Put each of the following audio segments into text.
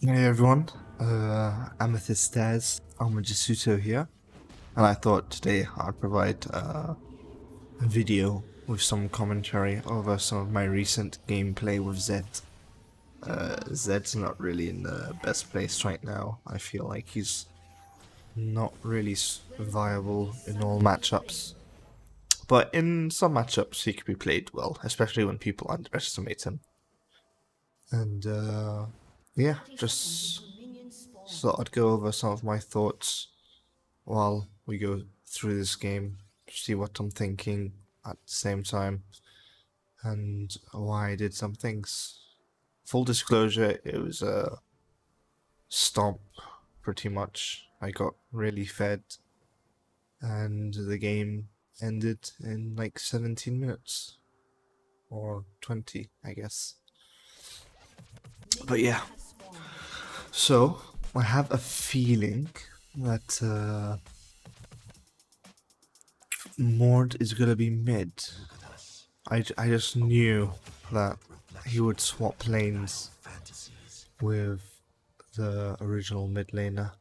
Hey everyone, Amethyst Stairs, Jisuto here, and I thought today I'd provide a video with some commentary over some of my recent gameplay with Zed. Zed's not really in the best place right now. I feel like he's not really viable in all matchups, but in some matchups he can be played well, especially when people underestimate him. And yeah, just thought I'd go over some of my thoughts while we go through this game, see what I'm thinking at the same time, and why I did some things. Full disclosure, it was a stomp, pretty much. I got really fed, and the game ended in like 17 minutes. Or 20, I guess. But yeah, so I have a feeling that Mord is gonna be mid. I just knew that he would swap lanes with the original mid laner.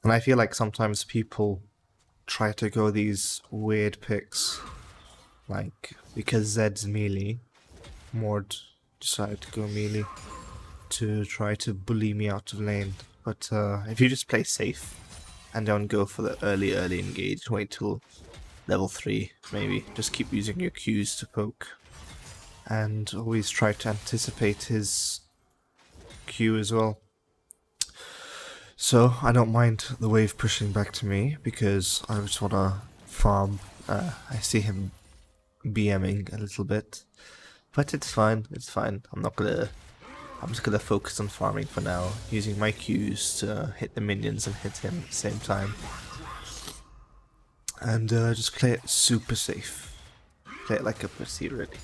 And I feel like sometimes people try to go these weird picks, like because Zed's melee, Mord decided to go melee to try to bully me out of lane. But if you just play safe and don't go for the early engage, wait till level 3 maybe, just keep using your Qs to poke. And always try to anticipate his Q as well. So I don't mind the wave pushing back to me because I just want to farm. I see him BMing a little bit, but it's fine. It's fine. I'm just gonna focus on farming for now, using my Qs to hit the minions and hit him at the same time, and just play it super safe. Play it like a pussy, really.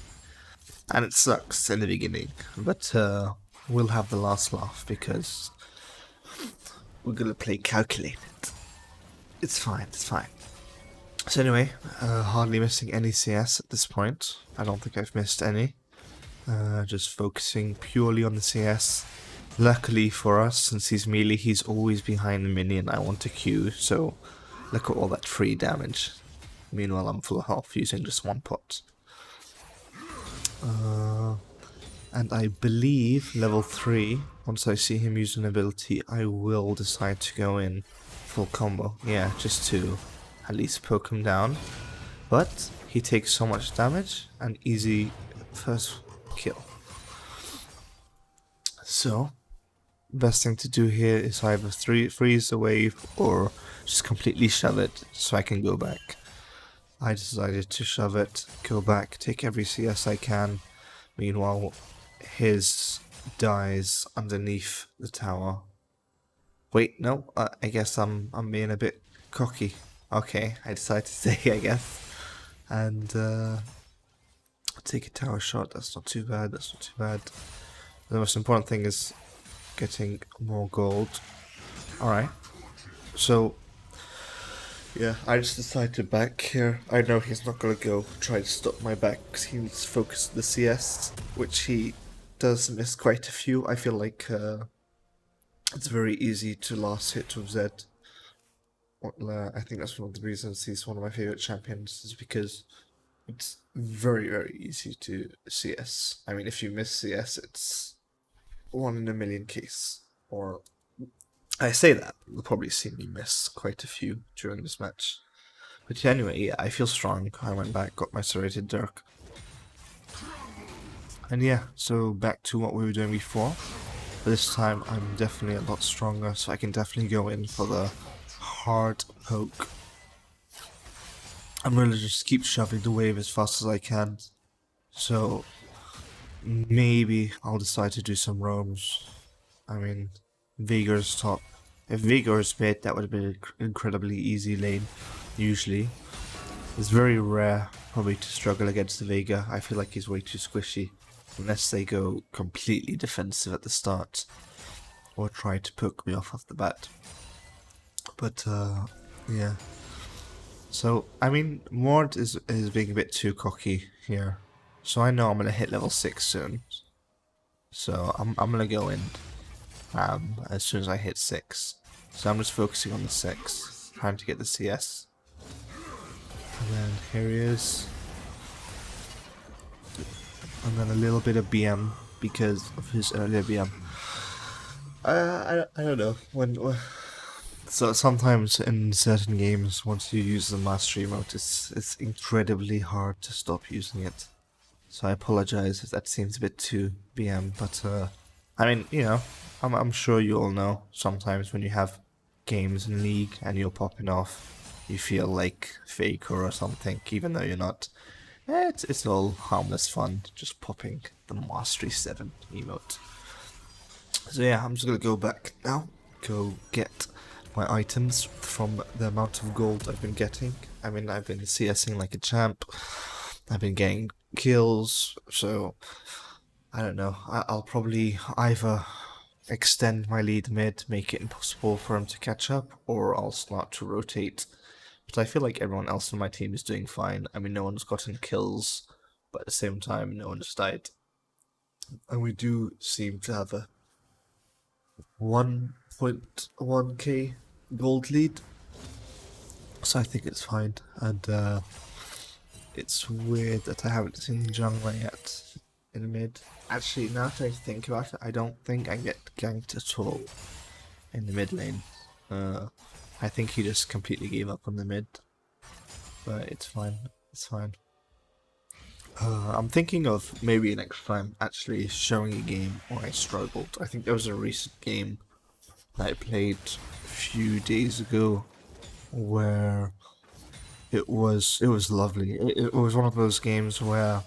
And it sucks in the beginning, but we'll have the last laugh because we're gonna play calculated. It's fine, it's fine. So anyway, hardly missing any CS at this point. I don't think I've missed any. Just focusing purely on the CS. Luckily for us, since he's melee, he's always behind the minion I want to Q, so look at all that free damage. Meanwhile, I'm full of health using just one pot. And I believe level 3, once I see him use an ability, I will decide to go in full combo. Yeah, just to at least poke him down. But he takes so much damage, and easy first kill. So, best thing to do here is either freeze the wave or just completely shove it so I can go back. I decided to shove it, go back, take every CS I can. Meanwhile, his dies underneath the tower. Wait, no, I guess I'm being a bit cocky. Okay, I decided to stay, I guess. And take a tower shot, that's not too bad, that's not too bad. The most important thing is getting more gold. Alright, so yeah, I just decided to back here. I know he's not gonna go try to stop my back because he needs to focus the CS, which he does miss quite a few. I feel like it's very easy to last hit with Zed. I think that's one of the reasons he's one of my favorite champions, is because it's very, very easy to CS. I mean, if you miss CS, it's 1 in a million case. Or I say that, you'll probably see me miss quite a few during this match. But yeah, anyway, yeah, I feel strong. I went back, got my serrated dirk. And yeah, so back to what we were doing before. But this time I'm definitely a lot stronger, so I can definitely go in for the hard poke. I'm gonna just keep shoving the wave as fast as I can. So maybe I'll decide to do some roams. I mean, Vigor's top. If Vigor is mid, that would have been an incredibly easy lane, usually. It's very rare, probably, to struggle against the Vega. I feel like he's way too squishy, unless they go completely defensive at the start, or try to poke me off the bat. But, yeah. So, I mean, Mord is being a bit too cocky here. So I know I'm going to hit level 6 soon. So I'm going to go in. as soon as I hit 6. So I'm just focusing on the 6, trying to get the CS. And then here he is. And then a little bit of BM because of his earlier BM. I don't know. So sometimes in certain games, once you use the mastery emote, it's incredibly hard to stop using it. So I apologize if that seems a bit too BM, but I mean, you know, I'm sure you all know. Sometimes when you have games in League and you're popping off, you feel like Faker or something, even though you're not. It's all harmless fun, just popping the Mastery 7 emote. So yeah, I'm just gonna go back now, go get my items from the amount of gold I've been getting. I mean, I've been CSing like a champ, I've been getting kills, so I don't know, I'll probably either extend my lead mid, make it impossible for him to catch up, or I'll start to rotate. But I feel like everyone else on my team is doing fine. I mean, no one's gotten kills, but at the same time, no one's died. And we do seem to have a 1.1k gold lead, so I think it's fine. And it's weird that I haven't seen jungler yet in mid. Actually, now that I think about it, I don't think I get ganked at all in the mid lane. I think he just completely gave up on the mid, but it's fine. It's fine. I'm thinking of maybe next time actually showing a game where I struggled. I think there was a recent game that I played a few days ago where it was lovely. It was one of those games where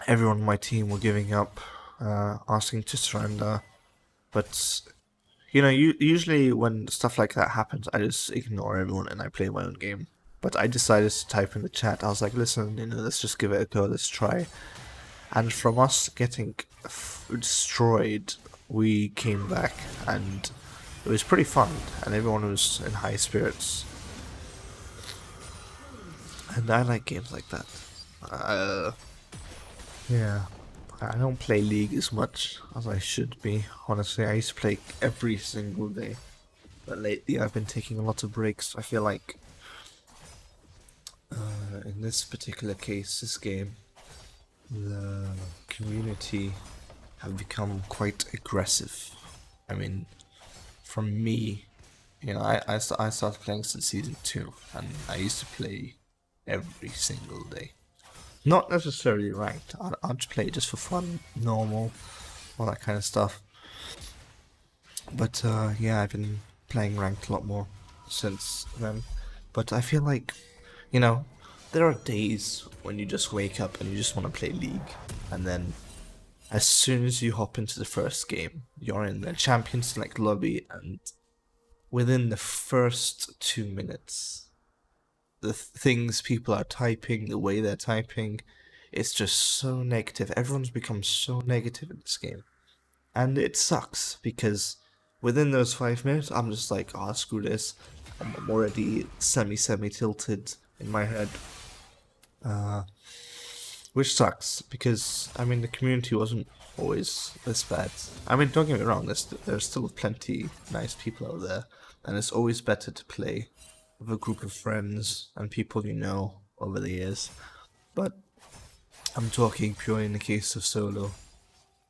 everyone on my team were giving up, asking to surrender, but you know, usually when stuff like that happens, I just ignore everyone and I play my own game. But I decided to type in the chat. I was like, listen, you know, let's just give it a go. Let's try. And from us getting destroyed, we came back, and it was pretty fun. And everyone was in high spirits. And I like games like that. Yeah. I don't play League as much as I should be. Honestly, I used to play every single day. But lately I've been taking a lot of breaks. I feel like in this particular case, this game, the community have become quite aggressive. I mean, from me, you know, I started playing since season 2, and I used to play every single day. Not necessarily ranked, I'd play just for fun, normal, all that kind of stuff. But yeah, I've been playing ranked a lot more since then. But I feel like, you know, there are days when you just wake up and you just want to play League, and then as soon as you hop into the first game, you're in the Champions Select lobby, and within the first 2 minutes, the things people are typing, the way they're typing, it's just so negative. Everyone's become so negative in this game. And it sucks, because within those 5 minutes, I'm just like, oh, screw this. I'm already semi-tilted in my head. Which sucks, because, I mean, the community wasn't always this bad. I mean, don't get me wrong, there's still plenty nice people out there, and it's always better to play with a group of friends and people you know over the years. But I'm talking purely in the case of solo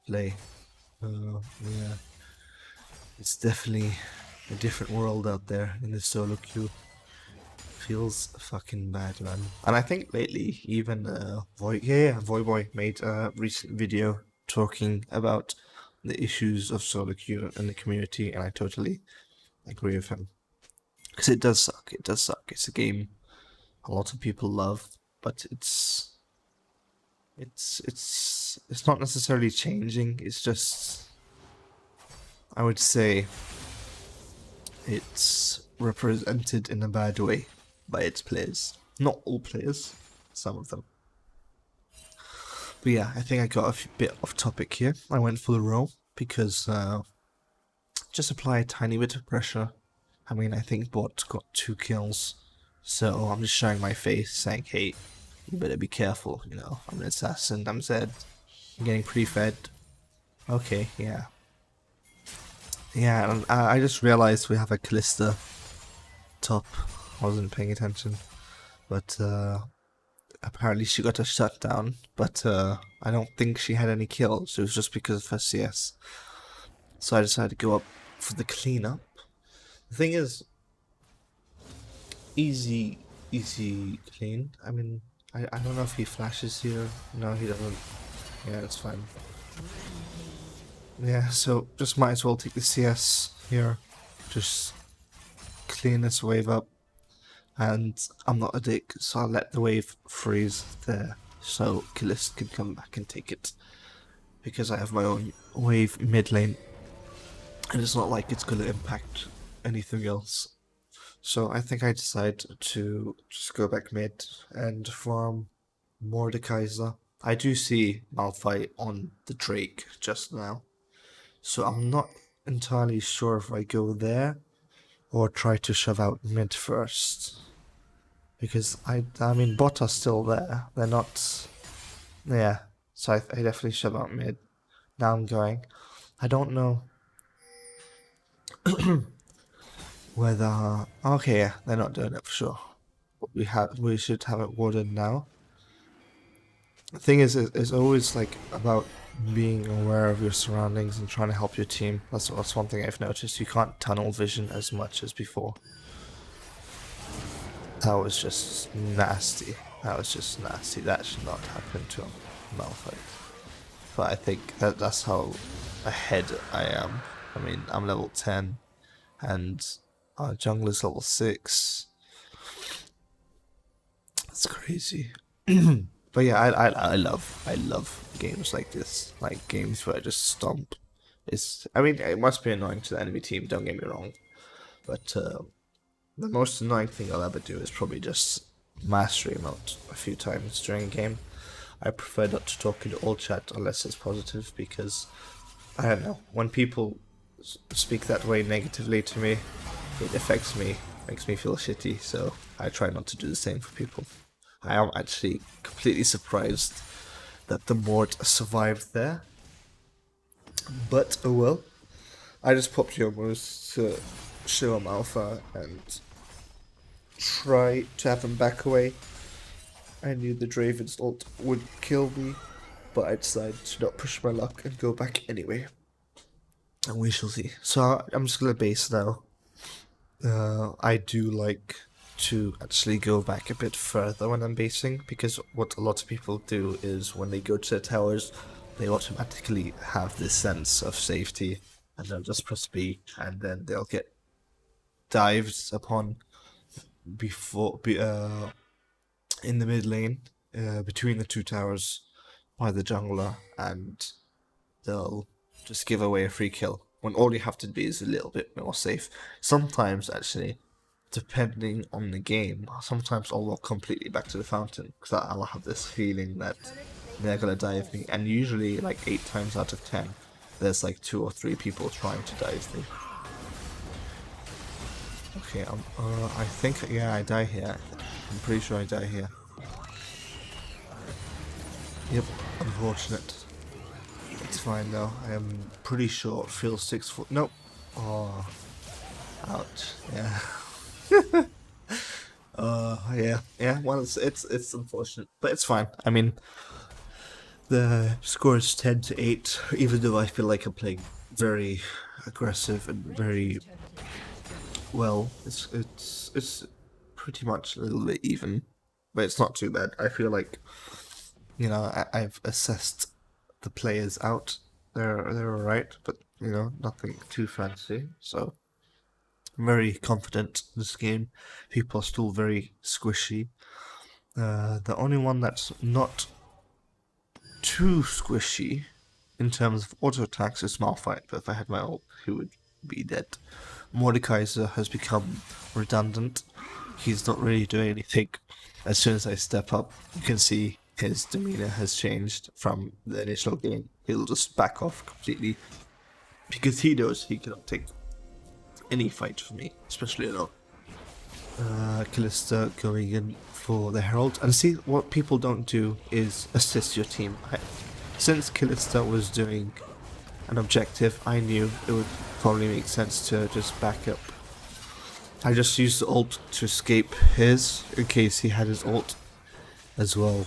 play. Yeah, it's definitely a different world out there in the solo queue. Feels fucking bad, man. And I think lately, even Voyboy made a recent video talking about the issues of solo queue in the community, and I totally agree with him. Because it does suck. It does suck. It's a game a lot of people love, but it's not necessarily changing. It's just, I would say, it's represented in a bad way by its players. Not all players, some of them. But yeah, I think I got a bit off topic here. I went for the roll because just apply a tiny bit of pressure. I mean, I think bot got 2 kills, so I'm just showing my face saying, hey, you better be careful, you know, I'm an assassin, I'm Zed, I'm getting pretty fed. Okay, yeah. Yeah, and I just realized we have a Callista top. I wasn't paying attention, but apparently she got a shutdown. But I don't think she had any kills. It was just because of her CS. So I decided to go up for the cleanup. The thing is, easy clean. I mean, I don't know if he flashes here. No, he doesn't. Yeah, it's fine. Yeah, so just might as well take the CS here. Just clean this wave up. And I'm not a dick, so I'll let the wave freeze there. So Killis can come back and take it. Because I have my own wave mid lane. And it's not like it's going to impact anything else. So I think I decide to just go back mid and farm Mordekaiser. I do see Malphite on the Drake just now. So I'm not entirely sure if I go there or try to shove out mid first. Because I mean bot are still there. They're not. Yeah. So I definitely shove out mid. Now I'm going. I don't know whether. Okay, yeah, they're not doing it for sure. We should have it warded now. The thing is, it's always like about being aware of your surroundings and trying to help your team. That's one thing I've noticed. You can't tunnel vision as much as before. That was just nasty. That was just nasty. That should not happen to a Malphite. But I think that's how ahead I am. I mean, I'm level 10, and our jungler's level 6. That's crazy. But yeah, I love games like this, like games where I just stomp. I mean, it must be annoying to the enemy team. Don't get me wrong, but the most annoying thing I'll ever do is probably just mastery emote a few times during a game. I prefer not to talk in all chat unless it's positive, because I don't know, when people speak that way negatively to me, it affects me, makes me feel shitty. So I try not to do the same for people. I am actually completely surprised that the Mort survived there. But oh well. I just popped Yomos to show him alpha and try to have him back away. I knew the Draven's ult would kill me, but I decided to not push my luck and go back anyway. And we shall see. So I'm just gonna base now. I do like to actually go back a bit further when I'm basing, because what a lot of people do is when they go to the towers, they automatically have this sense of safety, and they'll just press B, and then they'll get dived upon in the mid lane, between the two towers by the jungler, and they'll just give away a free kill when all you have to be is a little bit more safe. Sometimes, actually, depending on the game, sometimes I'll walk completely back to the fountain because I'll have this feeling that they're gonna dive me, and usually like 8 times out of 10 there's like 2 or 3 people trying to dive me. Okay, I think, yeah, I die here. I'm pretty sure I die here. Yep, unfortunate. It's fine though. I am pretty sure it feels 6 foot. Nope. Oh, ouch. Yeah. Yeah. Well, it's unfortunate, but it's fine. I mean, the score is 10-8. Even though I feel like I'm playing very aggressive and very well, it's pretty much a little bit even, but it's not too bad. I feel like, you know, I've assessed the players out. They're alright, but you know, nothing too fancy. So I'm very confident in this game. People are still very squishy. The only one that's not too squishy in terms of auto attacks is Malphite, but if I had my ult, he would be dead. Mordekaiser has become redundant. He's not really doing anything. As soon as I step up, you can see his demeanor has changed from the initial game. He'll just back off completely because he knows he cannot take any fight from me, especially alone. Callista going in for the Herald. And see, what people don't do is assist your team. Since Callista was doing an objective, I knew it would probably make sense to just back up. I just used the ult to escape his, in case he had his ult as well.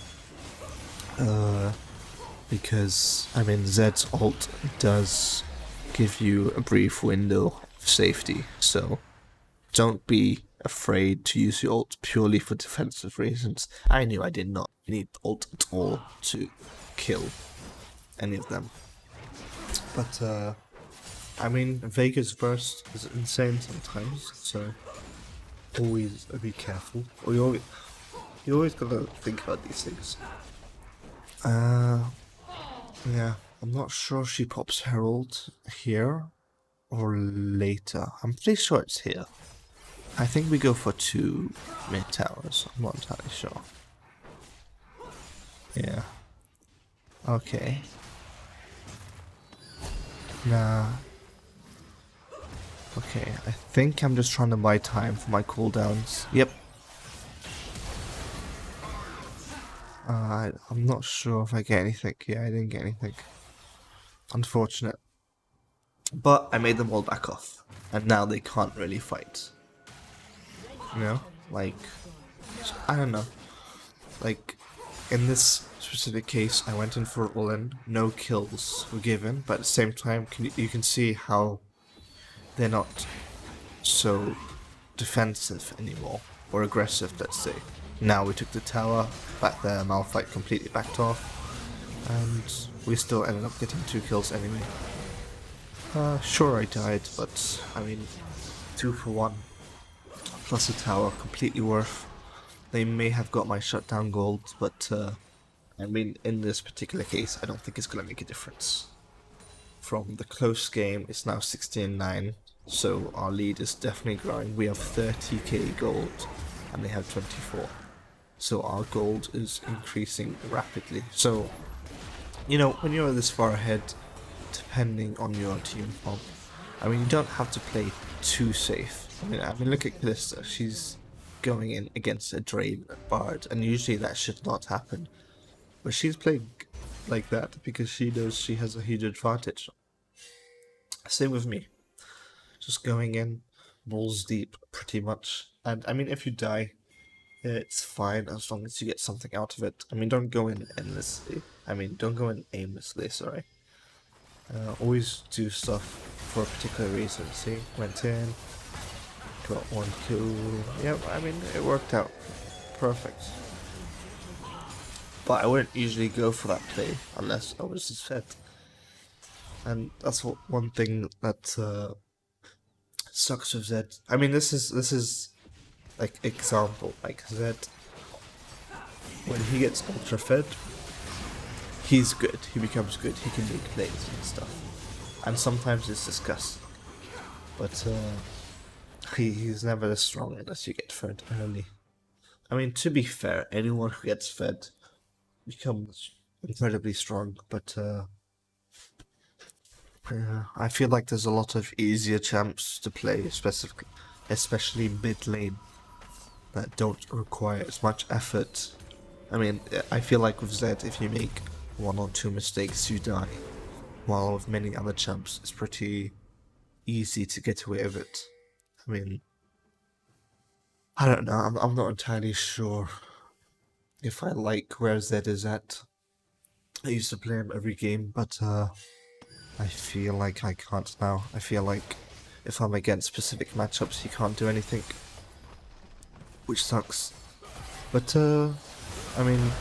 Because, I mean, Zed's ult does give you a brief window of safety, so don't be afraid to use your ult purely for defensive reasons. I knew I did not need ult at all to kill any of them. But, I mean, Vega's burst is insane sometimes, so always be careful. Or you always gotta think about these things. Yeah, I'm not sure if she pops Herald here or later. I'm pretty sure it's here. I think we go for 2 mid towers. I'm not entirely sure. Yeah. Okay. Nah. Okay, I think I'm just trying to buy time for my cooldowns. Yep. I'm not sure if I get anything. Yeah, I didn't get anything. Unfortunate. But I made them all back off. And now they can't really fight. You know? Like, I don't know. Like, in this specific case, I went in for all-in. No kills were given. But at the same time, you can see how they're not so defensive anymore. Or aggressive, let's say. Now we took the tower, back there, Malphite completely backed off, and we still ended up getting 2 kills anyway. Sure I died, but I mean, 2 for 1, plus a tower, completely worth. They may have got my shutdown gold, but I mean, in this particular case, I don't think it's gonna make a difference. From the close game, it's now 16-9, so our lead is definitely growing. We have 30k gold, and they have 24. So our gold is increasing rapidly. So, you know, when you're this far ahead, depending on your team form, I mean, you don't have to play too safe. I mean, look at Kalista. She's going in against a Draven Bard, and usually that should not happen. But she's playing like that because she knows she has a huge advantage. Same with me. Just going in, balls deep, pretty much. And I mean, if you die, it's fine as long as you get something out of it. I mean, don't go in endlessly. I mean, don't go in aimlessly, sorry. Always do stuff for a particular reason. See, went in, got 1 kill. Yeah, I mean, it worked out perfect. But I wouldn't usually go for that play unless I was just fed. And that's one thing that sucks with Zed. I mean, this is like example, like Zed, when he gets ultra fed, he's good, he becomes good, he can make plays and stuff. And sometimes it's disgusting. But he's never as strong unless you get fed early. I mean, to be fair, anyone who gets fed becomes incredibly strong, but I feel like there's a lot of easier champs to play, especially mid lane, that don't require as much effort. I mean, I feel like with Zed, if you make 1 or 2 mistakes, you die. While with many other champs, it's pretty easy to get away with it. I mean, I don't know, I'm not entirely sure if I like where Zed is at. I used to play him every game, but I feel like I can't now. I feel like if I'm against specific matchups, he can't do anything, which sucks. But I mean,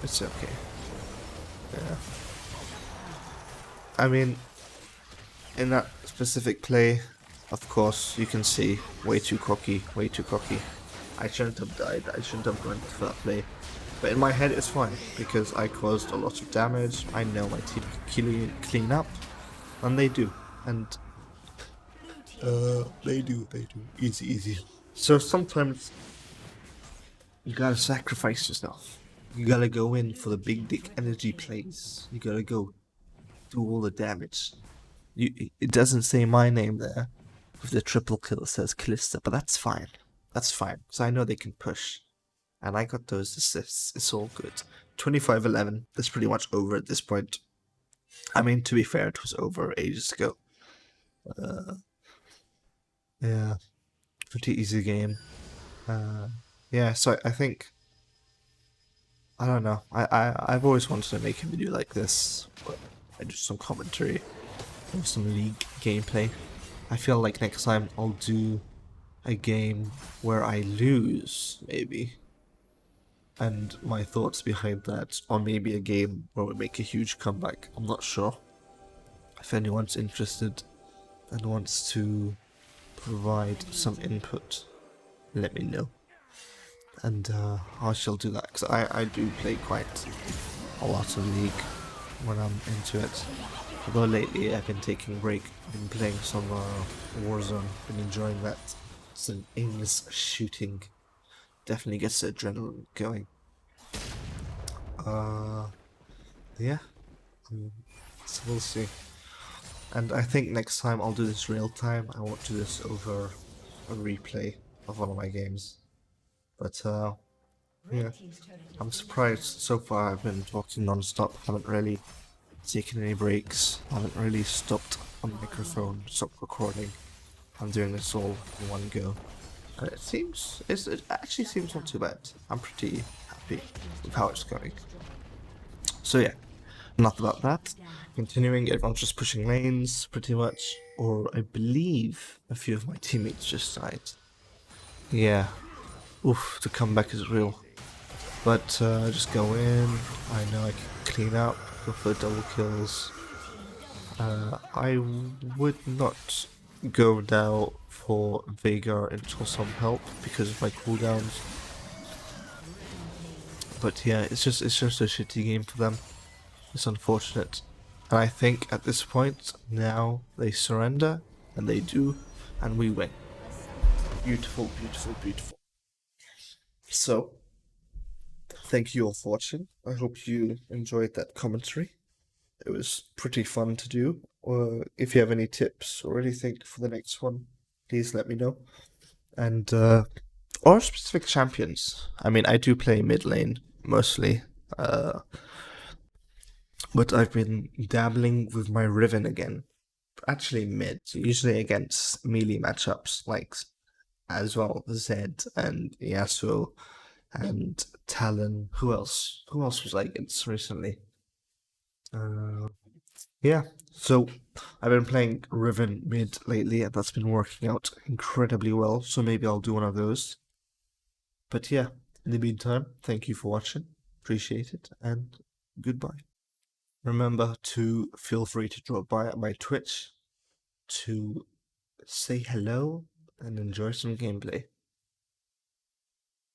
it's okay. Yeah. I mean, in that specific play, of course, you can see way too cocky, way too cocky. I shouldn't have died. I shouldn't have gone for that play. But in my head, it's fine because I caused a lot of damage. I know my team can clean up, and they do. And they do. Easy. So sometimes you gotta sacrifice yourself. You gotta go in for the big dick energy plays. You gotta go do all the damage. It doesn't say my name there with the triple kill. It says Kalista, but that's fine. That's fine, because I know they can push. And I got those assists. It's all good. 25-11. That's pretty much over at this point. I mean, to be fair, it was over ages ago. Uh, yeah, pretty easy game. Uh, yeah, so I think I don't know. I've always wanted to make a video like this, but I do some commentary and some league gameplay. I feel like next time I'll do a game where I lose, maybe, and my thoughts behind that, or maybe a game where we make a huge comeback. I'm not sure. If anyone's interested and wants to provide some input, let me know. And I shall do that, because I do play quite a lot of League when I'm into it. Although lately I've been taking a break, been playing some Warzone, been enjoying that. Some aimless shooting definitely gets the adrenaline going. Uh, yeah, so we'll see. And I think next time I'll do this real time. I won't do this over a replay of one of my games. But yeah, I'm surprised so far. I've been talking non-stop. Haven't really taken any breaks. Haven't really stopped on the microphone, stopped recording. I'm doing this all in one go. And it actually seems not too bad. I'm pretty happy with how it's going. So yeah, enough about that. Continuing, everyone's just pushing lanes, pretty much. Or I believe a few of my teammates just died. Yeah. Oof, the comeback is real. But just go in. I know I can clean up, go for double kills. I would not go now for Veigar until some help because of my cooldowns. But yeah, it's just a shitty game for them. It's unfortunate. And I think at this point now they surrender, and they do, and we win. Beautiful, beautiful, beautiful. So thank you all for watching. I hope you enjoyed that commentary. It was pretty fun to do. If you have any tips or anything for the next one, please let me know. And or specific champions. I mean, I do play mid lane mostly, but I've been dabbling with my Riven again. Actually, mid, usually against melee matchups like as well Zed and Yasuo and Talon. Who else? Who else was I against recently? Yeah, so I've been playing Riven mid lately, and that's been working out incredibly well. So maybe I'll do one of those. But yeah, in the meantime, thank you for watching. Appreciate it, and goodbye. Remember to feel free to drop by at my Twitch to say hello and enjoy some gameplay.